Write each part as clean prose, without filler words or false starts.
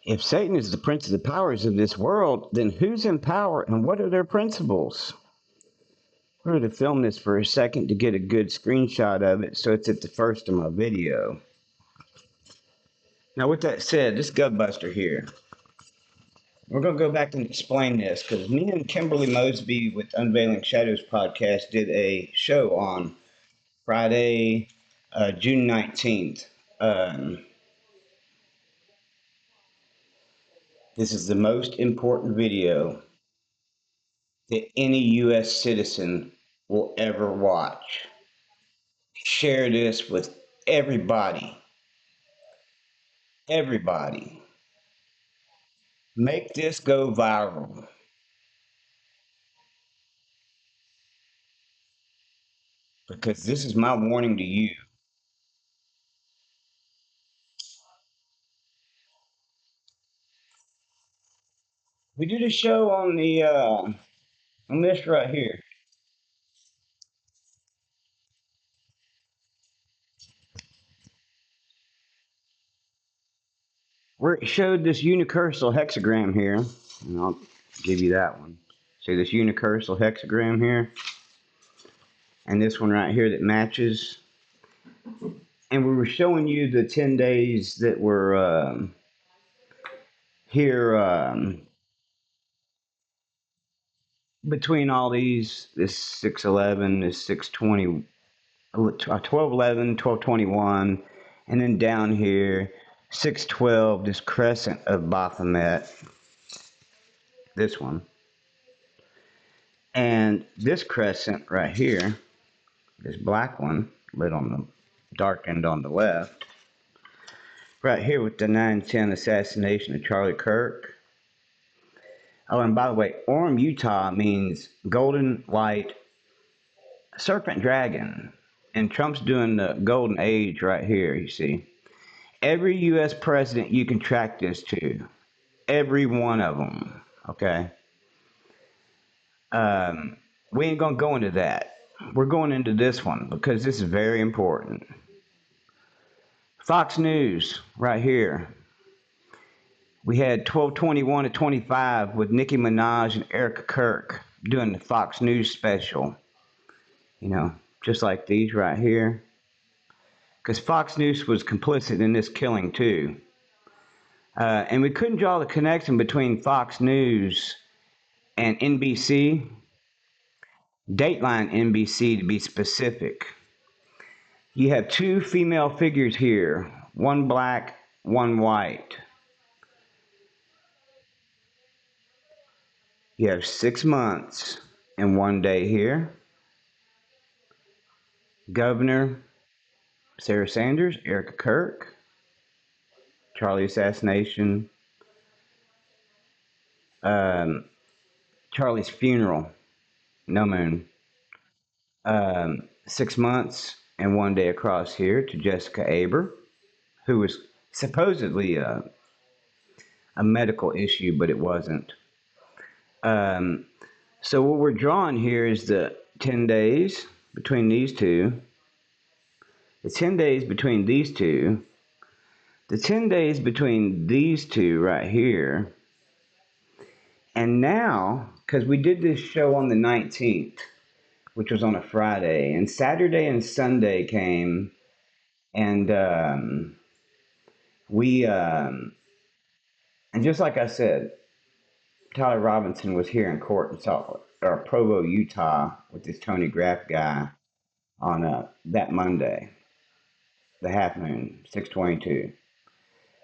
If Satan is the prince of the powers of this world, then who's in power and what are their principles? We're going to film this for a second to get a good screenshot of it so it's at the first of my video. Now with that said, this Gutbuster here, we're going to go back and explain this because me and Kimberly Mosby with Unveiling Shadows podcast did a show on Friday, June 19th. This is the most important video that any U.S. citizen will ever watch. Share this with everybody. Everybody. Make this go viral. Because this is my warning to you. We did a show on on this right here. Where it showed this unicursal hexagram here. And I'll give you that one. See this unicursal hexagram here? And this one right here that matches. And we were showing you the 10 days that were here between all these, this 611, this 620, 1211, 1221, and then down here, 612, this crescent of Baphomet, this one. And this crescent right here, this black one, lit on the dark end on the left, right here with the 9/10 assassination of Charlie Kirk. Oh, and by the way, Orem, Utah means golden white serpent dragon. And Trump's doing the golden age right here, you see. Every U.S. president you can track this to. Every one of them, okay? We ain't going to go into that. We're going into this one because this is very important. Fox News, right here. We had 12/21 to 25 with Nicki Minaj and Erica Kirk doing the Fox News special. You know, just like these right here. Because Fox News was complicit in this killing too. And we couldn't draw the connection between Fox News and NBC, Dateline NBC to be specific. You have two female figures here, one black, one white. You have 6 months and 1 day here. Governor Sarah Sanders, Erica Kirk, Charlie assassination, Charlie's funeral, no moon. 6 months and 1 day across here to Jessica Aber, who was supposedly a medical issue, but it wasn't. So what we're drawing here is the 10 days between these two, the 10 days between these two, the 10 days between these two right here, and now, because we did this show on the 19th, which was on a Friday, and Saturday and Sunday came, and and just like I said, Tyler Robinson was here in court in Provo, Utah, with this Tony Graff guy on that Monday, the half moon, 622.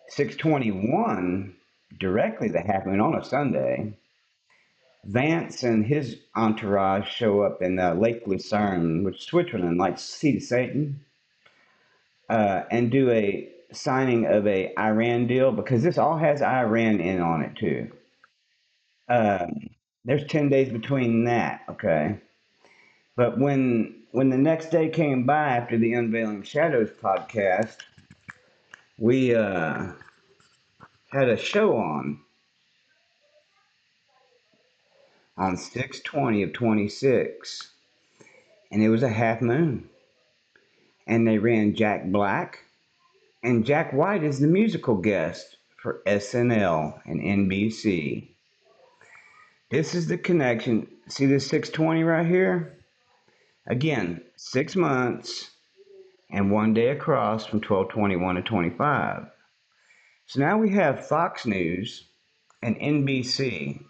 621, directly the half moon on a Sunday. Vance and his entourage show up in Lake Lucerne, which is Switzerland, like seat of Satan, and do a signing of a Iran deal, because this all has Iran in on it too. There's 10 days between that, okay? But when the next day came by after the Unveiling Shadows podcast, we had a show on 6/20 of 26, and it was a half moon. And they ran Jack Black, and Jack White is the musical guest for SNL and NBC. This is the connection. See this 620 right here? Again, 6 months and 1 day across from 12/21 to 25. So now we have Fox News and NBC.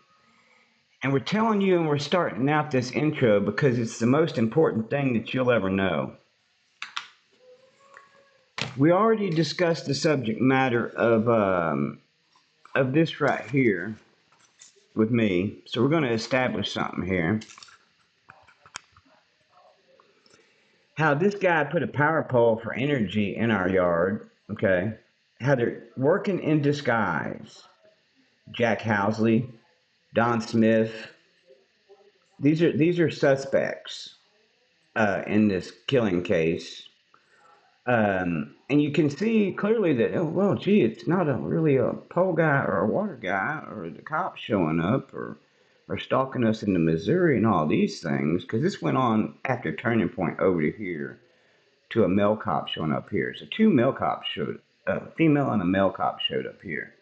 And we're telling you, and we're starting out this intro because it's the most important thing that you'll ever know. We already discussed the subject matter of this right here with me. So we're going to establish something here. How this guy put a power pole for energy in our yard, okay? How they're working in disguise. Jack Housley, Don Smith. These are suspects in this killing case. And you can see clearly that, oh, well, gee, it's not really a pole guy or a water guy or the cops showing up or stalking us into Missouri and all these things, because this went on after Turning Point over to here to a male cop showing up here. So two male cops showed, a female and a male cop showed up here.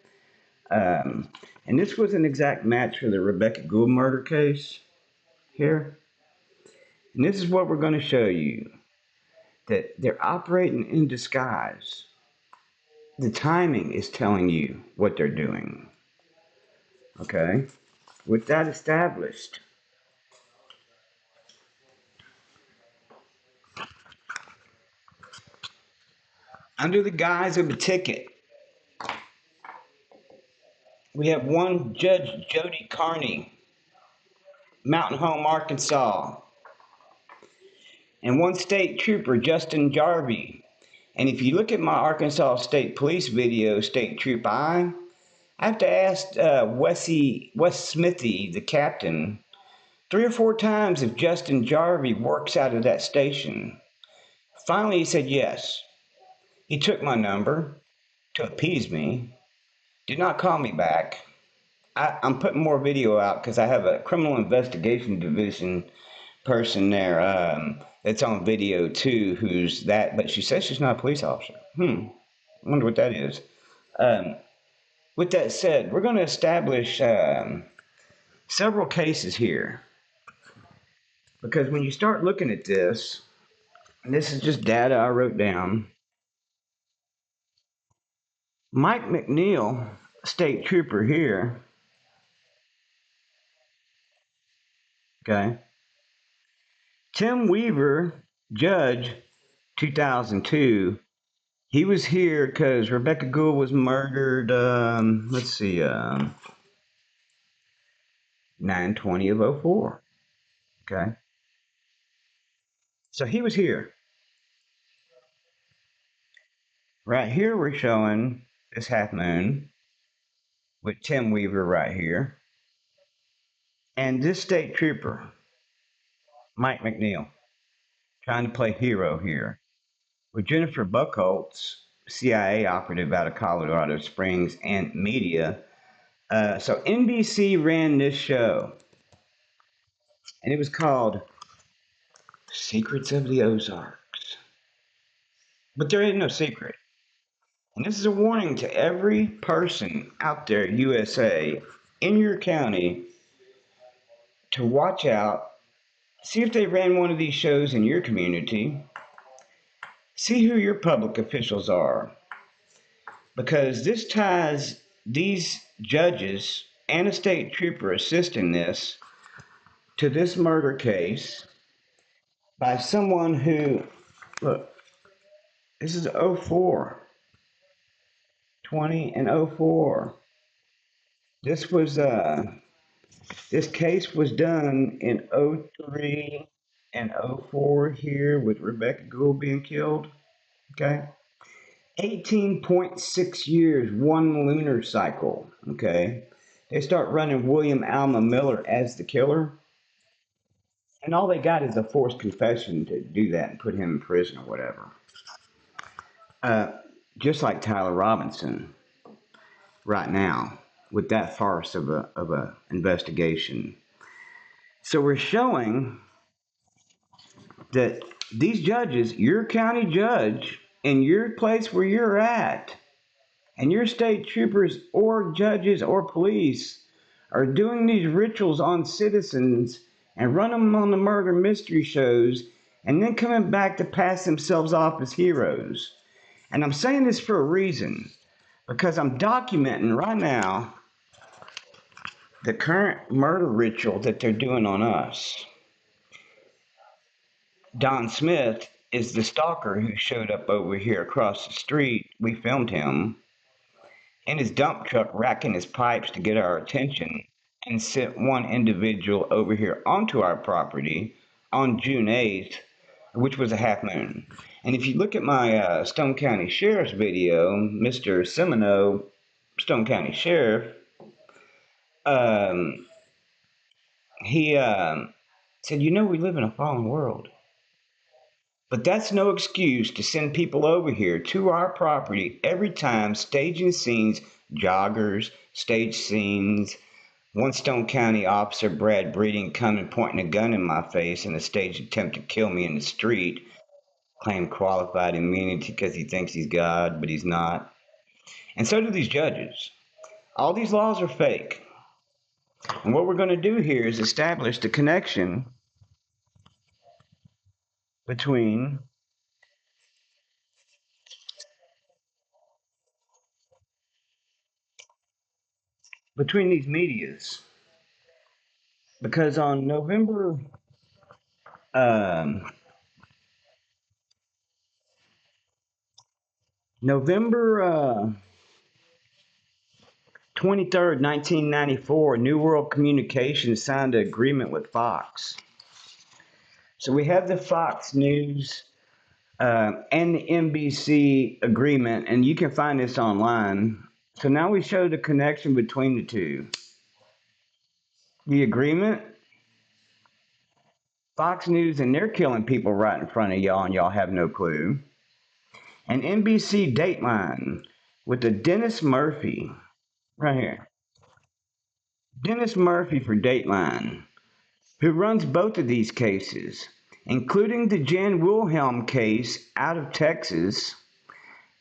And this was an exact match for the Rebecca Gould murder case here. And this is what we're going to show you, that they're operating in disguise. The timing is telling you what they're doing. Okay? With that established, under the guise of a ticket, we have one Judge Jody Carney, Mountain Home, Arkansas, and one state trooper, Justin Jarvie. And if you look at my Arkansas State Police video, State Troop I have to ask Wes Smithy, the captain, 3 or 4 times if Justin Jarvie works out of that station. Finally, he said yes. He took my number to appease me, did not call me back. I'm putting more video out because I have a criminal investigation division person there that's on video too, who's that, but she says she's not a police officer. I wonder what that is. With that said, we're going to establish several cases here, because when you start looking at this, and this is just data I wrote down, Mike McNeil, state trooper here, okay, Tim Weaver, judge, 2002. He was here because Rebecca Gould was murdered, let's see, 9/20 of '04. Okay. So he was here. Right here we're showing this half moon with Tim Weaver right here. And this state trooper, Mike McNeil, trying to play hero here. With Jennifer Buchholz, CIA operative out of Colorado Springs and media. So NBC ran this show, and it was called Secrets of the Ozarks. But there ain't no secret. And this is a warning to every person out there, USA, in your county, to watch out. See if they ran one of these shows in your community. See who your public officials are. Because this ties these judges and a state trooper assisting this to this murder case by someone who, look, this is '04, 20 and '04. This was this case was done in '03 and '04 here with Rebecca Gould being killed. Okay, 18.6 years, one lunar cycle. Okay, they start running William Alma Miller as the killer, and all they got is a forced confession to do that and put him in prison or whatever. Just like Tyler Robinson right now with that farce of a investigation. So we're showing that these judges, your county judge in your place where you're at, And your state troopers or judges or police are doing these rituals on citizens and run them on the murder mystery shows and then coming back to pass themselves off as heroes. And I'm saying this for a reason because I'm documenting right now the current murder ritual that they're doing on us. Don Smith is the stalker who showed up over here across the street. We filmed him in his dump truck racking his pipes to get our attention and sent one individual over here onto our property on June 8th, which was a half moon. And if you look at my Stone County Sheriff's video, Mr. Semino, Stone County Sheriff, um, he said, you know, we live in a fallen world. But that's no excuse to send people over here to our property every time staging scenes, joggers, stage scenes. One Stone County officer, Brad Breeding, coming pointing a gun in my face in a staged attempt to kill me in the street. Claimed qualified immunity because he thinks he's God, but he's not. And so do these judges. All these laws are fake. And what we're going to do here is establish the connection between these medias. Because on um, November 23rd, 1994, New World Communications signed an agreement with Fox. So we have the Fox News and the NBC agreement, and you can find this online. So now we show the connection between the two. The agreement, Fox News, and they're killing people right in front of y'all, and y'all have no clue. And NBC Dateline with the Dennis Murphy, right here. Dennis Murphy for Dateline, who runs both of these cases, including the Jan Wilhelm case out of Texas,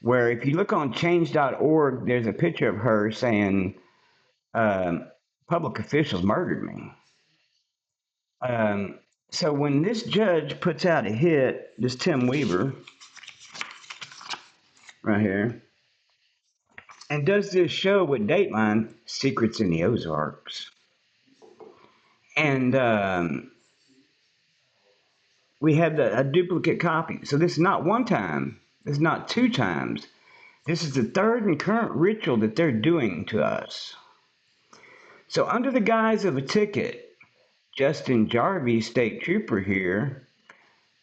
where if you look on change.org, there's a picture of her saying, public officials murdered me. Um, so when this judge puts out a hit, this Tim Weaver, right here, and does this show with Dateline, Secrets in the Ozarks, and we have a duplicate copy. So this is not one time. This is not two times. This is the third and current ritual that they're doing to us. So under the guise of a ticket, Justin Jarvie, state trooper here,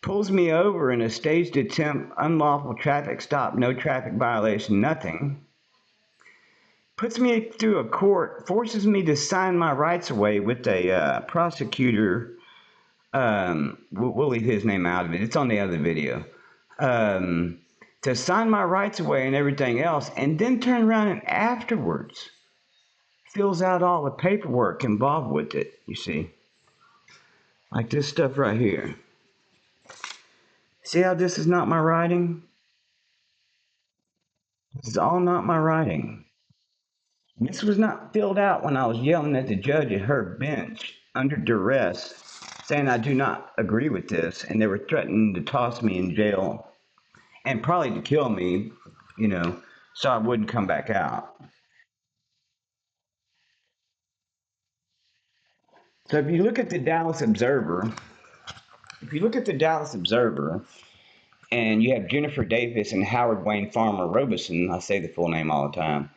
pulls me over in a staged attempt, unlawful traffic stop, no traffic violation, nothing. Puts me through a court, forces me to sign my rights away with a prosecutor. We'll leave his name out of it. It's on the other video. To sign my rights away and everything else, and then turn around and afterwards fills out all the paperwork involved with it, you see. Like this stuff right here. See how this is not my writing? This is all not my writing. This was not filled out when I was yelling at the judge at her bench under duress, saying I do not agree with this, and they were threatening to toss me in jail and probably to kill me, you know, so I wouldn't come back out. So if you look at the Dallas Observer, and you have Jennifer Davis and Howard Wayne Farmer Robeson, I say the full name all the time,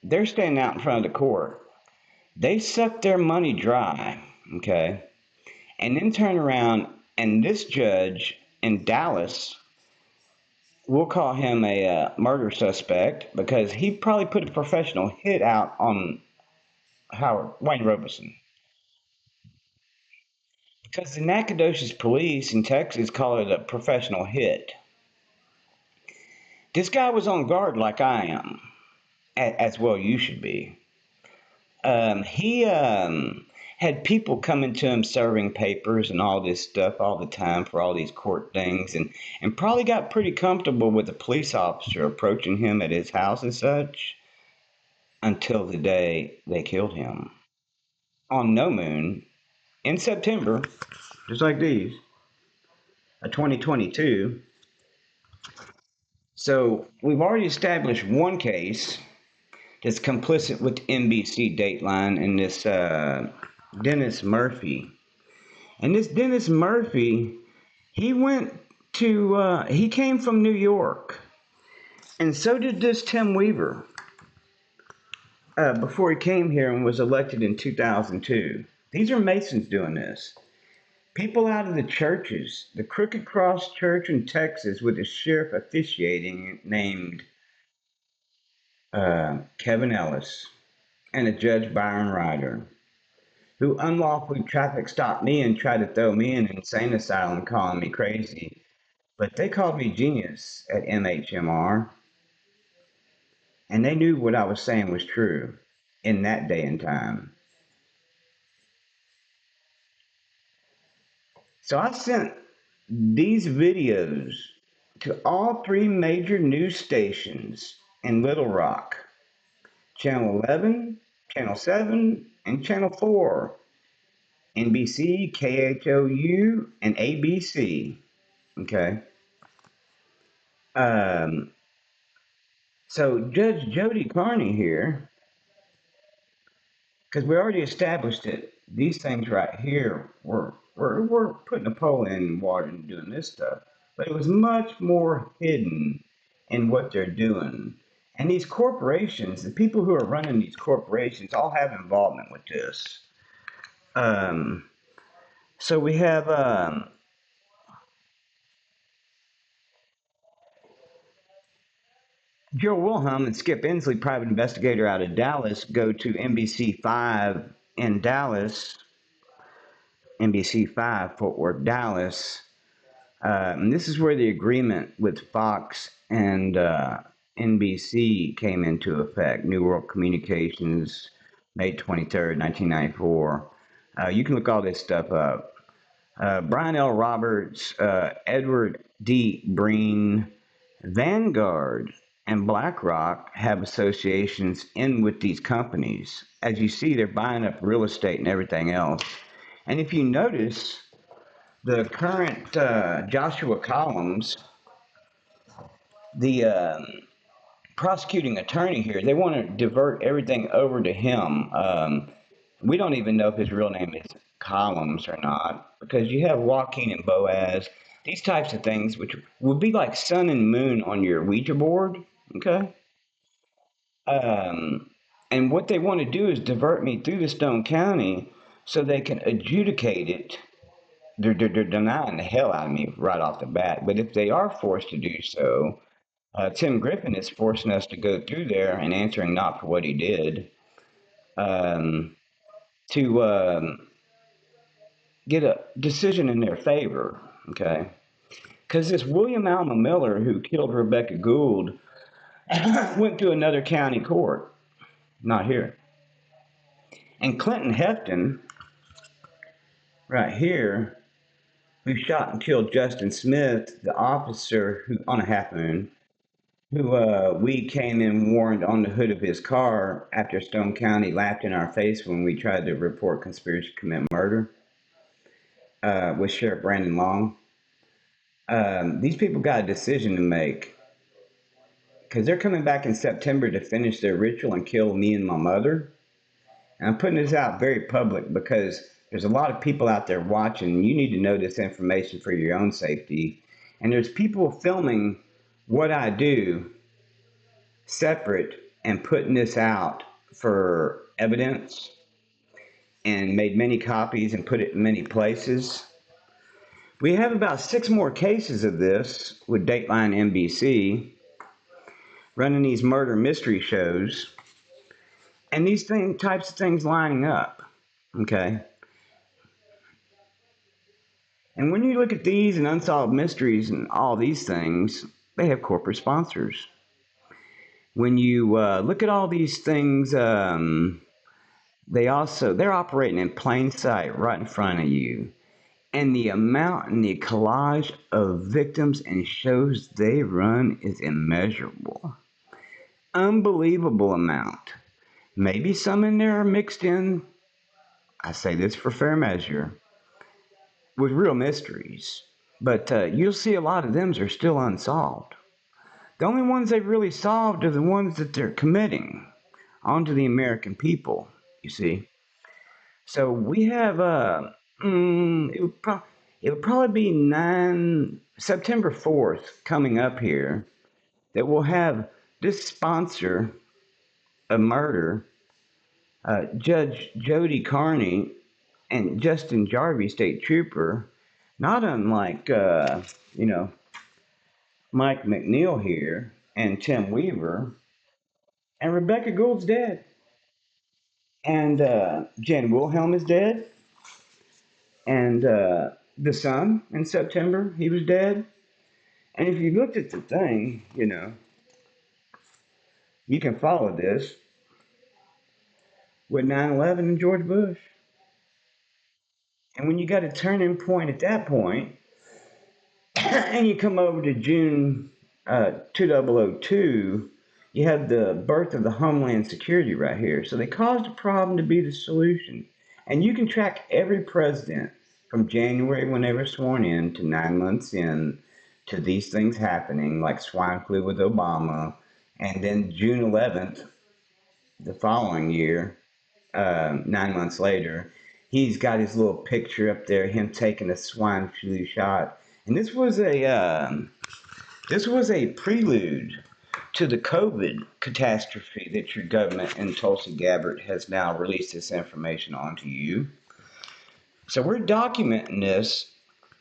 they're standing out in front of the court. They suck their money dry, okay, and then turn around, and this judge in Dallas, we'll call him a murder suspect because he probably put a professional hit out on Howard Wayne Robeson. Because the Nacogdoches police in Texas call it a professional hit. This guy was on guard like I am, as well you should be. He had people coming to him serving papers and all this stuff all the time for all these court things, and probably got pretty comfortable with a police officer approaching him at his house and such until the day they killed him on No Moon in September, just like these, of 2022. So we've already established one case that's complicit with NBC Dateline and this Dennis Murphy. And this Dennis Murphy, he went to, he came from New York. And so did this Tim Weaver before he came here and was elected in 2002. These are Masons doing this. People out of the churches, the Crooked Cross Church in Texas with a sheriff officiating named Kevin Ellis and a Judge Byron Ryder, who unlawfully traffic stopped me and tried to throw me in an insane asylum calling me crazy. But they called me genius at MHMR, and they knew what I was saying was true in that day and time. So I sent these videos to all three major news stations in Little Rock, Channel 11, Channel 7, and Channel 4, NBC, KHOU, and ABC. Okay. So Judge Jody Carney here, because we already established that these things right here we're putting a pole in water and doing this stuff, but it was much more hidden in what they're doing. And these corporations, the people who are running these corporations, all have involvement with this. So we have Joe Wilhelm and Skip Inslee, private investigator out of Dallas, go to NBC5 in Dallas, NBC5 Fort Worth, Dallas. And this is where the agreement with Fox and NBC came into effect. New World Communications, May 23rd, 1994. You can look all this stuff up. Brian L. Roberts, Edward D. Breen, Vanguard, and BlackRock have associations in with these companies. As you see, they're buying up real estate and everything else. And if you notice, the current Joshua Collins, the prosecuting attorney here, they want to divert everything over to him. We don't even know if his real name is Collins or not, because you have Joaquin and Boaz, these types of things, which would be like sun and moon on your Ouija board. Okay. And what they want to do is divert me through the Stone County so they can adjudicate it. They're denying the hell out of me right off the bat. But if they are forced to do so, Tim Griffin is forcing us to go through there and answering not for what he did, to get a decision in their favor. Okay. Because this William Alma Miller, who killed Rebecca Gould, went to another county court, not here. And Clinton Hefton, right here, who shot and killed Justin Smith, the officer who on a half moon, who we came and warned on the hood of his car after Stone County laughed in our face when we tried to report conspiracy to commit murder with Sheriff Brandon Long. These people got a decision to make, because they're coming back in September to finish their ritual and kill me and my mother. And I'm putting this out very public because there's a lot of people out there watching. You need to know this information for your own safety. And there's people filming what I do separate and putting this out for evidence, and made many copies and put it in many places. We have about 6 more cases of this with Dateline NBC running these murder mystery shows, and these types of things lining up. Okay. And when you look at these and unsolved mysteries and all these things, they have corporate sponsors. When you look at all these things, they're operating in plain sight right in front of you. And the amount and the collage of victims and shows they run is immeasurable. Unbelievable amount. Maybe some in there are mixed in, I say this for fair measure, with real mysteries. But you'll see a lot of them are still unsolved. The only ones they've really solved are the ones that they're committing onto the American people, you see. So we have it would probably be September 4th coming up here that we'll have this sponsor of murder, Judge Jody Carney and Justin Jarvie, state trooper, not unlike you know Mike McNeil here and Tim Weaver, and Rebecca Gould's dead, and Jen Wilhelm is dead, and the son in September he was dead. And if you looked at the thing, you can follow this with 9/11 and George Bush. And when you got a turning point at that point, and you come over to June 2002, you have the birth of the Homeland Security right here. So they caused a problem to be the solution. And you can track every president from January when they were sworn in to 9 months in to these things happening, like swine flu with Obama, and then June 11th, the following year, 9 months later, he's got his little picture up there, him taking a swine flu shot, and this was a prelude to the COVID catastrophe that your government in Tulsi Gabbard has now released this information onto you. So we're documenting this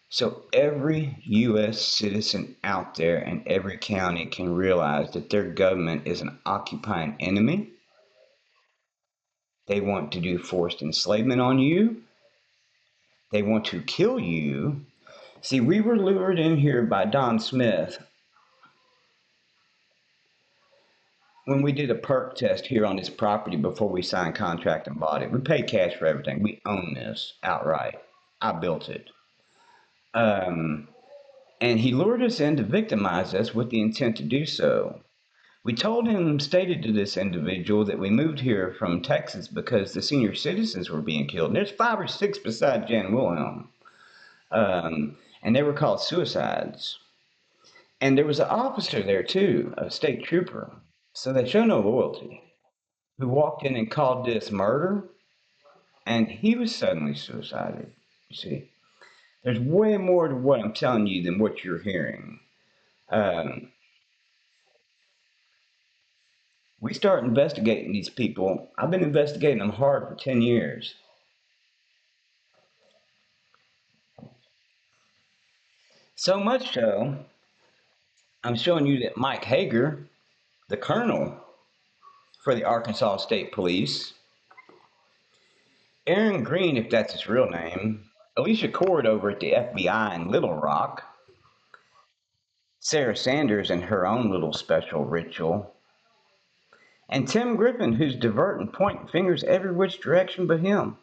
so every U.S. citizen out there in every county can realize that their government is an occupying enemy. They want to do forced enslavement on you. They want to kill you. See, we were lured in here by Don Smith when we did a perk test here on this property before we signed contract and bought it. We paid cash for everything. We own this outright. I built it. And he lured us in to victimize us with the intent to do so. We stated to this individual that we moved here from Texas because the senior citizens were being killed. And there's 5 or 6 beside Jan Wilhelm. And they were called suicides. And there was an officer there too, a state trooper. So they show no loyalty, who walked in and called this murder, and he was suddenly suicided. You see, there's way more to what I'm telling you than what you're hearing. Um, we start investigating these people. I've been investigating them hard for 10 years. So much so, I'm showing you that Mike Hager, the colonel for the Arkansas State Police, Aaron Green, if that's his real name, Alicia Cord over at the FBI in Little Rock, Sarah Sanders and her own little special ritual, and Tim Griffin, who's diverting, pointing fingers every which direction but him.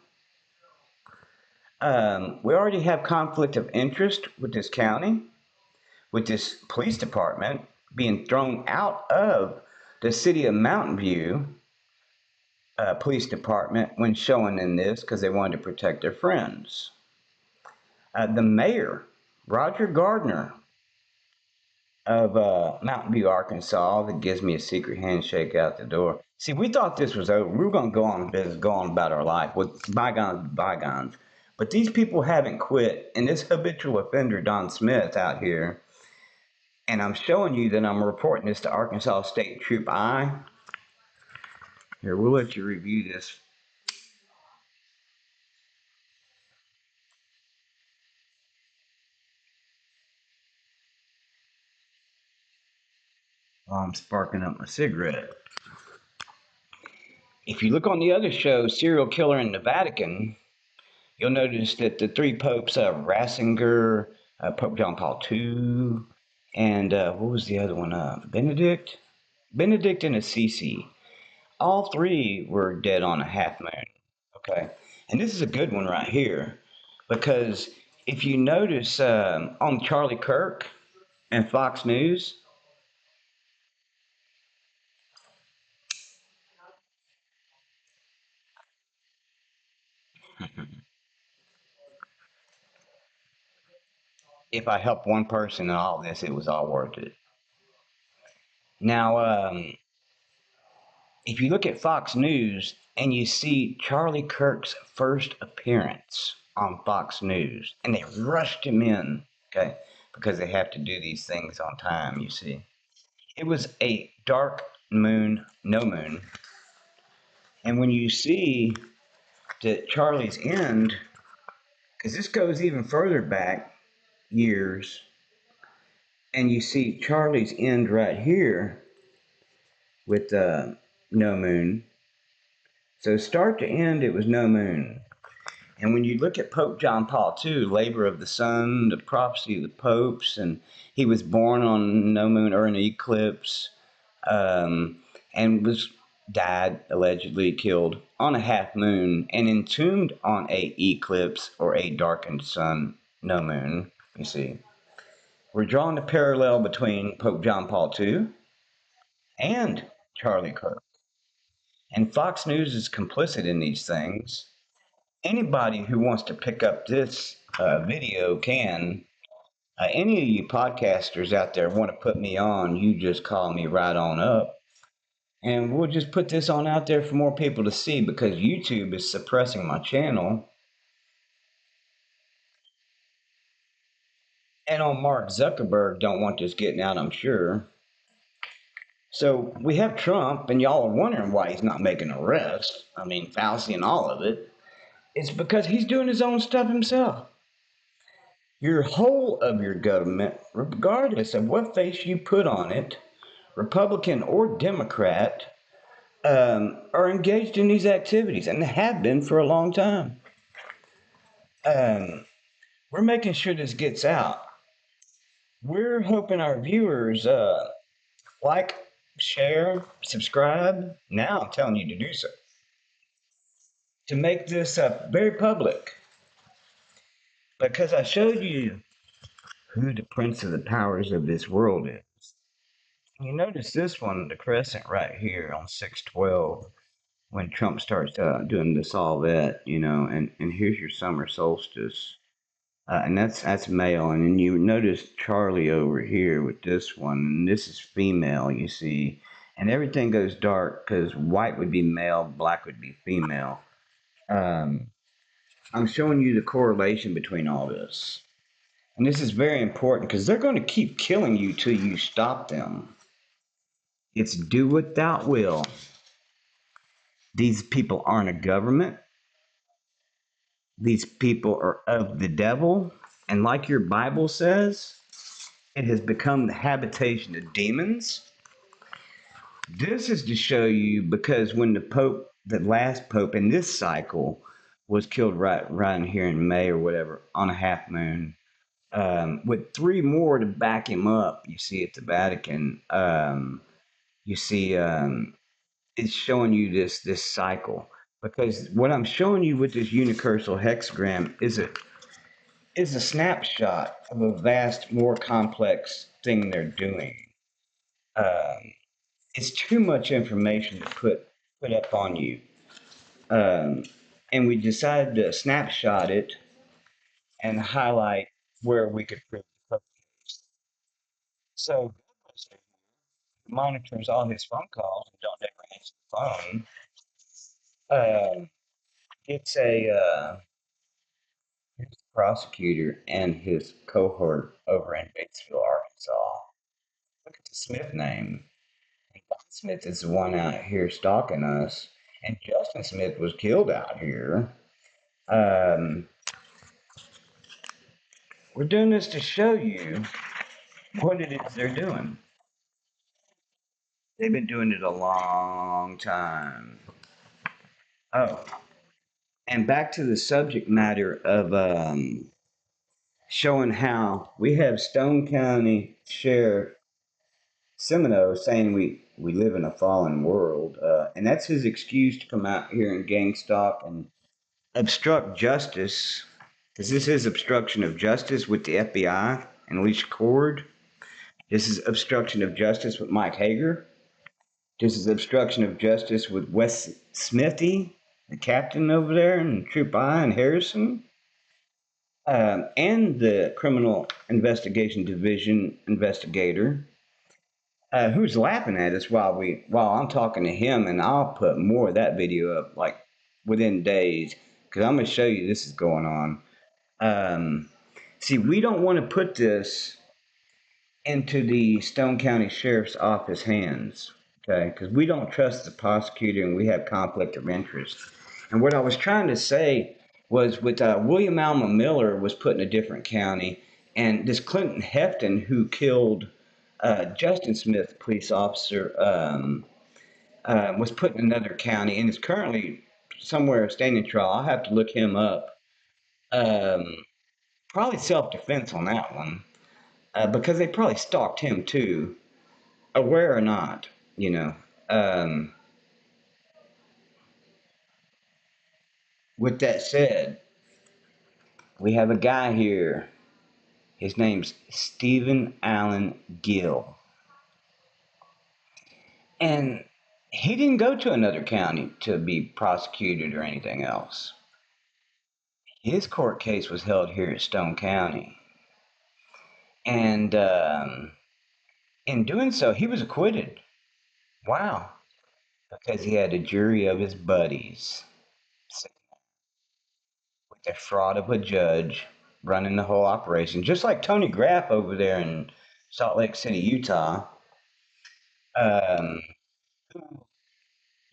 We already have conflict of interest with this county, with this police department being thrown out of the city of Mountain View police department when showing in this because they wanted to protect their friends. The mayor, Roger Gardner, of Mountain View, Arkansas, that gives me a secret handshake out the door. See, we thought this was over. We were going to go on business, go on about our life with bygones, bygones. But these people haven't quit. And this habitual offender, Don Smith, out here, and I'm showing you that I'm reporting this to Arkansas State Troop I. Here, we'll let you review this. While I'm sparking up my cigarette. If you look on the other show, Serial Killer in the Vatican, you'll notice that the 3 popes, Ratzinger, Pope John Paul II, and what was the other one? Benedict? Benedict and Assisi. All 3 were dead on a half moon. Okay. And this is a good one right here because if you notice on Charlie Kirk and Fox News, if I help one person in all this, it was all worth it. Now, if you look at Fox News and you see Charlie Kirk's first appearance on Fox News, and they rushed him in, okay, because they have to do these things on time, you see. It was a dark moon, no moon. And when you see that Charlie's end, because this goes even further back years, and you see Charlie's end right here with no moon. So start to end, it was no moon. And when you look at Pope John Paul II, Labor of the Sun, the prophecy of the popes, and he was born on no moon or an eclipse, um, and was died allegedly killed on a half moon and entombed on a eclipse or a darkened sun, no moon. You see, we're drawing a parallel between Pope John Paul II and Charlie Kirk, and Fox News is complicit in these things. Anybody who wants to pick up this video can. Any of you podcasters out there want to put me on, you just call me right on up. And we'll just put this on out there for more people to see because YouTube is suppressing my channel. And on Mark Zuckerberg don't want this getting out, I'm sure. So we have Trump, and y'all are wondering why he's not making arrests. I mean, Fauci and all of it. It's because he's doing his own stuff himself. Your whole of your government, regardless of what face you put on it, Republican or Democrat, are engaged in these activities, and they have been for a long time. Um, we're making sure this gets out. We're hoping our viewers like, share, subscribe. Now I'm telling you to do so. To make this very public. Because I showed you who the prince of the powers of this world is. You notice this one, the crescent right here on 612, when Trump starts doing this all that, and here's your summer solstice. And that's male, and then you notice Charlie over here with this one, and this is female, you see, and everything goes dark because white would be male, black would be female. Um, I'm showing you the correlation between all this, and this is very important because they're going to keep killing you till you stop them. It's do what thou will. These people aren't a government. These people are of the devil, and like your Bible says, it has become the habitation of demons. This is to show you because when the last pope in this cycle, was killed right in here in May or whatever on a half moon, with three more to back him up. You see at the Vatican, you see it's showing you this cycle because what I'm showing you with this unicursal hexagram is a snapshot of a vast, more complex thing they're doing. Um, it's too much information to put up on you. Um, and we decided to snapshot it and highlight where we could prove the case. So monitors all his phone calls and don't ever answer the phone. It's a prosecutor and his cohort over in Batesville, Arkansas. Look at the Smith name. And Don Smith is the one out here stalking us, and Justin Smith was killed out here. Um, we're doing this to show you what it is they're doing. They've been doing it a long time. Oh, and back to the subject matter of showing how we have Stone County Sheriff Semino saying we live in a fallen world, and that's his excuse to come out here and gang stalk and obstruct justice, because this is obstruction of justice with the FBI and Alicia Cord. This is obstruction of justice with Mike Hager. This is obstruction of justice with Wes Smithy, the captain over there in Troop I in Harrison, and the Criminal Investigation Division investigator, who's laughing at us while I'm talking to him, and I'll put more of that video up like within days because I'm going to show you this is going on. See, we don't want to put this into the Stone County Sheriff's Office hands, okay? Because we don't trust the prosecutor and we have conflict of interest. And what I was trying to say was with William Alma Miller was put in a different county, and this Clinton Hefton who killed Justin Smith, police officer, was put in another county and is currently somewhere standing trial. I'll have to look him up. Probably self-defense on that one. Because they probably stalked him too, aware or not, you know. With that said, we have a guy here. His name's Stephen Allen Gill. And he didn't go to another county to be prosecuted or anything else. His court case was held here at Stone County. And in doing so, he was acquitted. Wow. Because he had a jury of his buddies with the fraud of a judge running the whole operation, just like Tony Graff over there in Salt Lake City, Utah, who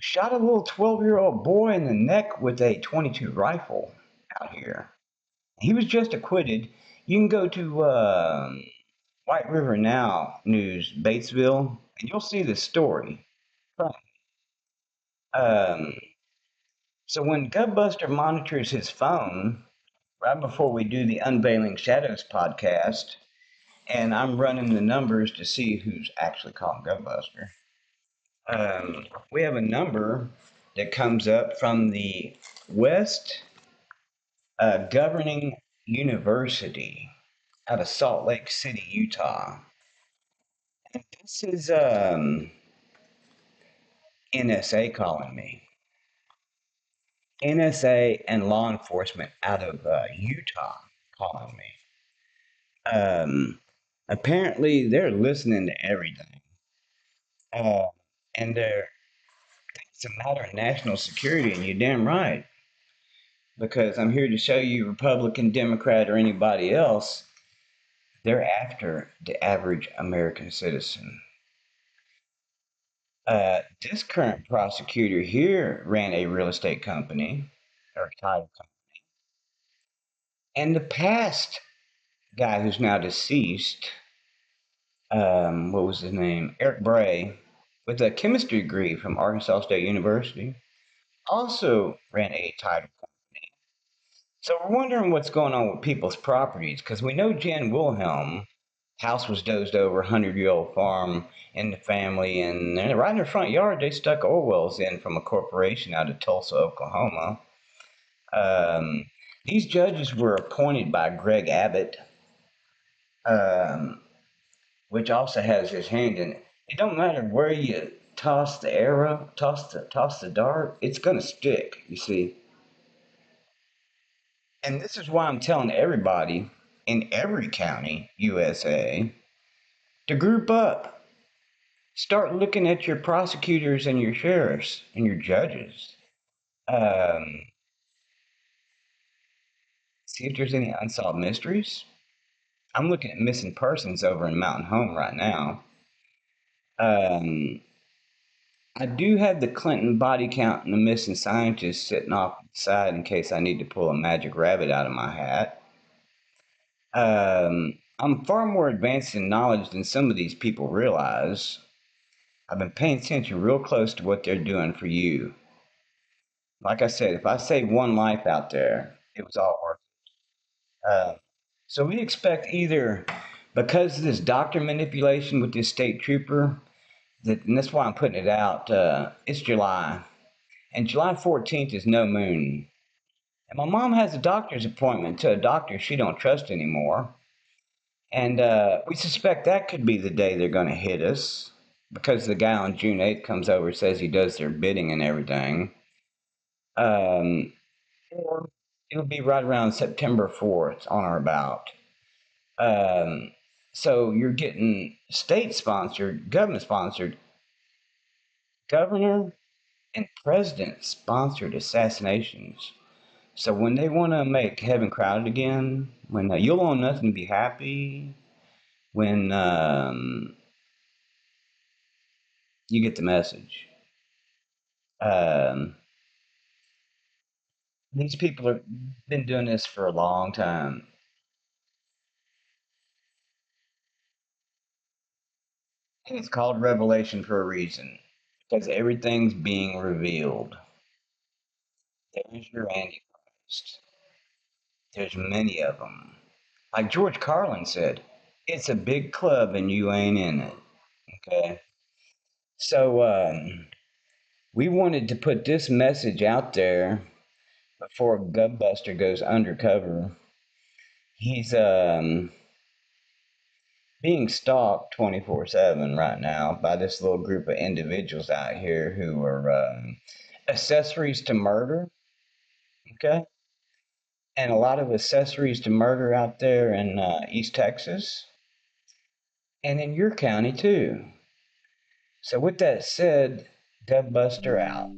shot a little 12-year-old boy in the neck with a 22 rifle out here. He was just acquitted. You can go to White River Now News, Batesville, and you'll see the story. Um, so when Gutbuster monitors his phone, right before we do the Unveiling Shadows podcast, and I'm running the numbers to see who's actually calling Gutbuster, we have a number that comes up from the West Governing University out of Salt Lake City, Utah. And this is NSA calling me. NSA and law enforcement out of Utah calling me. Apparently, they're listening to everything. Uh, and it's a matter of national security, and you're damn right. Because I'm here to show you, Republican, Democrat, or anybody else, they're after the average American citizen. This current prosecutor here ran a real estate company, or a title company. And the past guy who's now deceased, what was his name? Eric Bray, with a chemistry degree from Arkansas State University, also ran a title company. So we're wondering what's going on with people's properties, because we know Jan Wilhelm house was dozed over, 100-year-old farm in the family, and right in their front yard they stuck oil wells in from a corporation out of Tulsa, Oklahoma. These judges were appointed by Greg Abbott, which also has his hand in it. It don't matter where you toss the arrow, toss the dart, it's gonna stick, you see. And this is why I'm telling everybody in every county, USA, to group up. Start looking at your prosecutors and your sheriffs and your judges. See if there's any unsolved mysteries. I'm looking at missing persons over in Mountain Home right now. I do have the Clinton body count and the missing scientists sitting off the side in case I need to pull a magic rabbit out of my hat. I'm far more advanced in knowledge than some of these people realize. I've been paying attention real close to what they're doing for you. Like I said, if I save one life out there, it was all worth it. So we expect either, because of this doctor manipulation with this state trooper, and that's why I'm putting it out, it's July. And July 14th is no moon. And my mom has a doctor's appointment to a doctor she don't trust anymore. And we suspect that could be the day they're going to hit us because the guy on June 8th comes over, says he does their bidding and everything. Um, or it'll be right around September 4th on or about. Um, so you're getting state sponsored, government sponsored, governor and president sponsored assassinations. So when they want to make heaven crowded again, when you'll own nothing to be happy, when you get the message. Um, these people have been doing this for a long time. And it's called Revelation for a reason because everything's being revealed. There's your Antichrist. There's many of them. Like George Carlin said, it's a big club and you ain't in it. Okay. So we wanted to put this message out there before Gubbuster goes undercover. He's being stalked 24/7 right now by this little group of individuals out here who are accessories to murder. Okay. And a lot of accessories to murder out there in East Texas and in your county too. So, with that said, Gubbuster out.